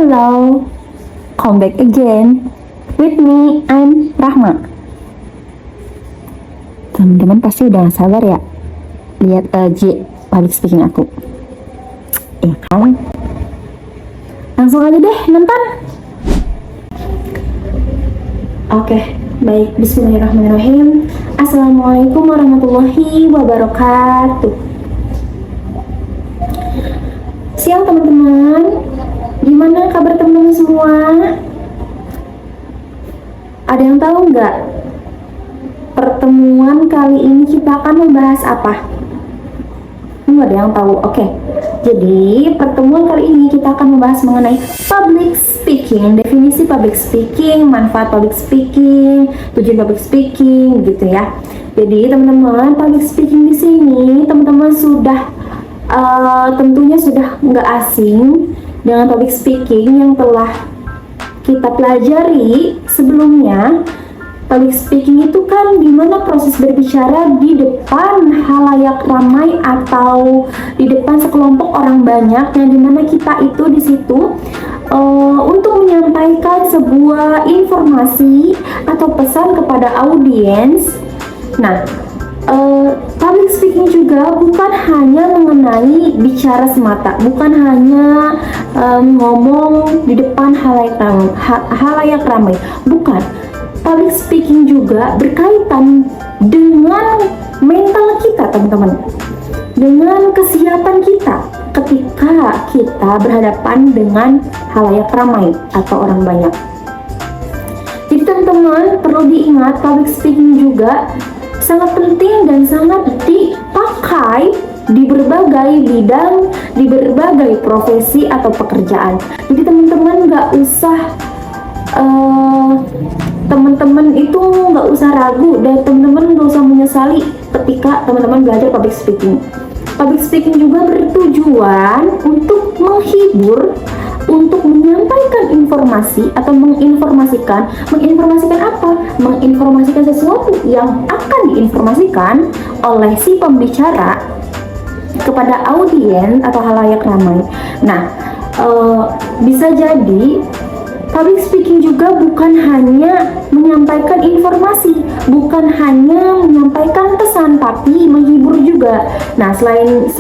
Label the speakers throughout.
Speaker 1: Hello, come back again with me, I'm Rahma. Teman-teman pasti udah gak sabar ya lihat public speaking aku, ya kan? Langsung aja deh nonton. Oke, baik. Bismillahirrahmanirrahim. Assalamualaikum warahmatullahi wabarakatuh. Siang teman-teman, gimana kabar teman-teman semua? Ada yang tahu nggak pertemuan kali ini kita akan membahas apa? Nggak ada yang tahu. Oke, jadi pertemuan kali ini kita akan membahas mengenai public speaking, definisi public speaking, manfaat public speaking, tujuan public speaking, gitu ya. Jadi teman-teman, public speaking di sini teman-teman sudah tentunya sudah nggak asing dengan public speaking yang telah kita pelajari sebelumnya. Public speaking itu kan dimana proses berbicara di depan halayak ramai atau di depan sekelompok orang banyak, yang dimana kita itu di situ untuk menyampaikan sebuah informasi atau pesan kepada audiens. Nah, public speaking juga bukan hanya mengenai bicara semata, bukan hanya ngomong di depan halayak ramai, bukan. Public speaking juga berkaitan dengan mental kita, teman-teman, dengan kesiapan kita ketika kita berhadapan dengan halayak ramai atau orang banyak. Jadi teman-teman perlu diingat, public speaking juga sangat penting dan sangat dipakai di berbagai bidang, di berbagai profesi atau pekerjaan. Jadi teman-teman nggak usah ragu dan teman-teman nggak usah menyesali ketika teman-teman belajar public speaking. Public speaking juga bertujuan untuk menghibur, untuk menyampaikan informasi atau menginformasikan apa? Menginformasikan sesuatu yang akan diinformasikan oleh si pembicara kepada audiens atau halayak ramai. Nah, bisa jadi public speaking juga bukan hanya menyampaikan informasi, bukan hanya menyampaikan pesan, tapi menghibur juga. Nah, selain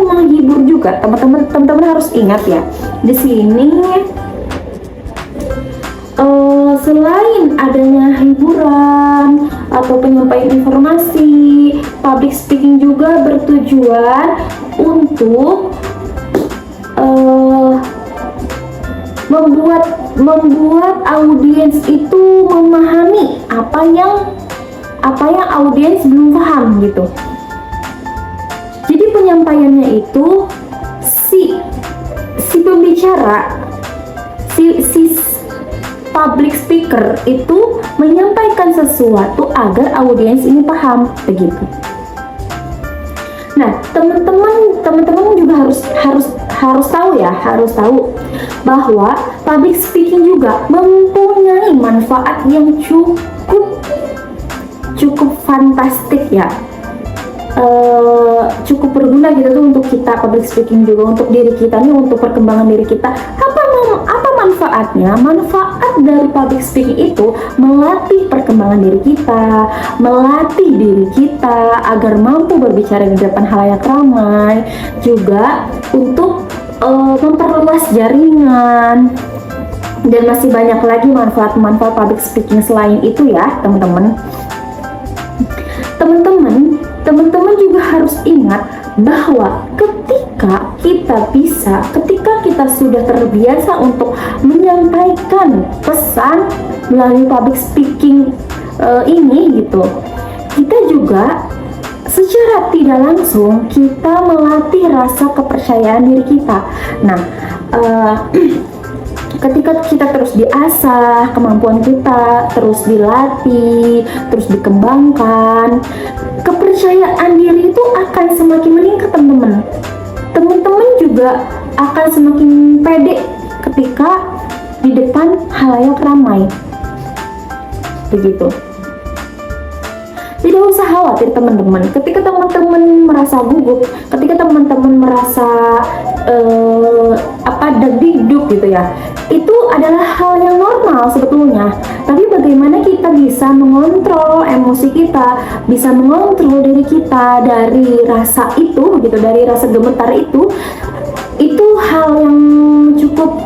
Speaker 1: menghibur juga, teman-teman harus ingat ya, di sini selain adanya hiburan atau penyampaian informasi, public speaking juga bertujuan untuk membuat audiens itu memahami apa yang audiens belum paham gitu. Jadi penyampaiannya itu si pembicara, si public speaker itu menyampaikan sesuatu agar audiens ini paham, begitu. Nah, teman-teman juga harus tahu bahwa public speaking juga mempunyai manfaat yang cukup fantastik ya, cukup berguna gitu tuh untuk kita. Public speaking juga untuk diri kita nih, untuk perkembangan diri kita. Apa manfaatnya? Manfaat dari public speaking itu melatih perkembangan diri kita, melatih diri kita agar mampu berbicara di depan halayak ramai, juga untuk memperluas jaringan, dan masih banyak lagi manfaat-manfaat public speaking selain itu ya, teman-teman. Teman-teman juga harus ingat bahwa ketika kita sudah terbiasa untuk menyampaikan pesan melalui public speaking ini gitu, kita juga secara tidak langsung kita melatih rasa kepercayaan diri kita. Nah, ketika kita terus diasah, kemampuan kita terus dilatih, terus dikembangkan, kepercayaan diri itu akan semakin meningkat, teman-teman. Teman-teman juga akan semakin pede ketika di depan halayak ramai, begitu. Tidak usah khawatir teman-teman, ketika teman-teman merasa gugup, ketika teman-teman merasa dagdikduk gitu ya, itu adalah hal yang normal sebetulnya. Tapi bagaimana kita bisa mengontrol emosi kita, bisa mengontrol diri kita dari rasa itu gitu, dari rasa gemetar itu hal yang cukup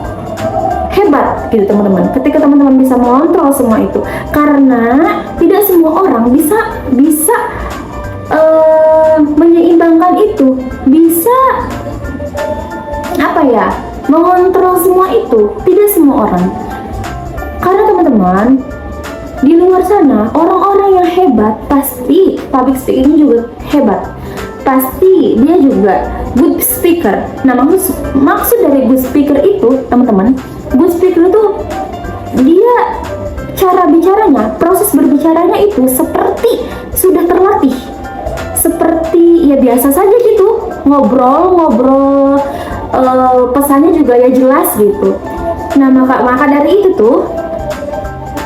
Speaker 1: hebat gitu teman-teman, ketika teman-teman bisa mengontrol semua itu. Karena tidak semua orang bisa menyeimbangkan itu, bisa mengontrol semua itu. Tidak semua orang, karena teman-teman di luar sana orang-orang yang hebat pasti public speaking juga hebat, pasti dia juga good speaker. Nah, maksud dari good speaker itu teman-teman, good speaker itu dia cara bicaranya, proses berbicaranya itu seperti sudah terlatih, seperti ya biasa saja gitu, ngobrol pesannya juga ya jelas gitu. Nah, maka dari itu tuh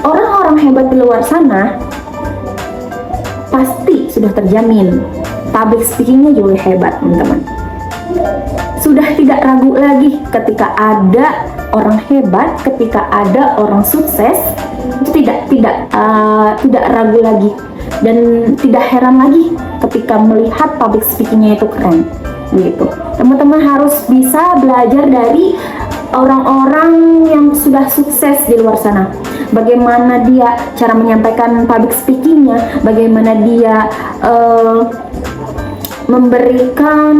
Speaker 1: orang-orang hebat di luar sana pasti sudah terjamin public speakingnya juga hebat teman-teman. Sudah tidak ragu lagi ketika ada orang hebat, ketika ada orang sukses, itu tidak ragu lagi dan tidak heran lagi ketika melihat public speakingnya itu keren gitu. Teman-teman harus bisa belajar dari orang-orang yang sudah sukses di luar sana. Bagaimana dia cara menyampaikan public speakingnya, bagaimana dia memberikan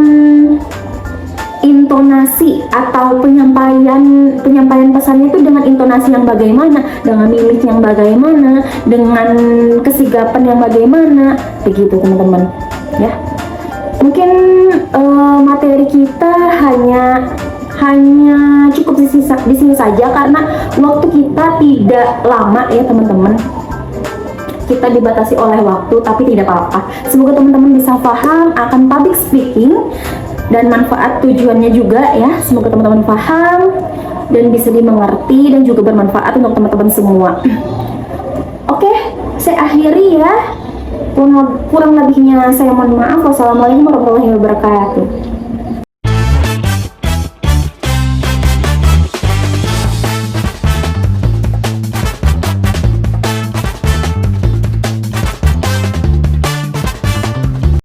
Speaker 1: intonasi atau penyampaian pesannya itu dengan intonasi yang bagaimana, dengan mimik yang bagaimana, dengan kesigapan yang bagaimana, begitu teman-teman ya. Mungkin materi kita hanya cukup di sini saja karena waktu kita tidak lama ya teman-teman. Kita dibatasi oleh waktu, tapi tidak apa-apa. Semoga teman-teman bisa paham akan public speaking dan manfaat tujuannya juga ya. Semoga teman-teman paham dan bisa dimengerti dan juga bermanfaat untuk teman-teman semua. Oke, saya akhiri ya. Kurang lebihnya saya mohon maaf. Wassalamualaikum warahmatullahi wabarakatuh.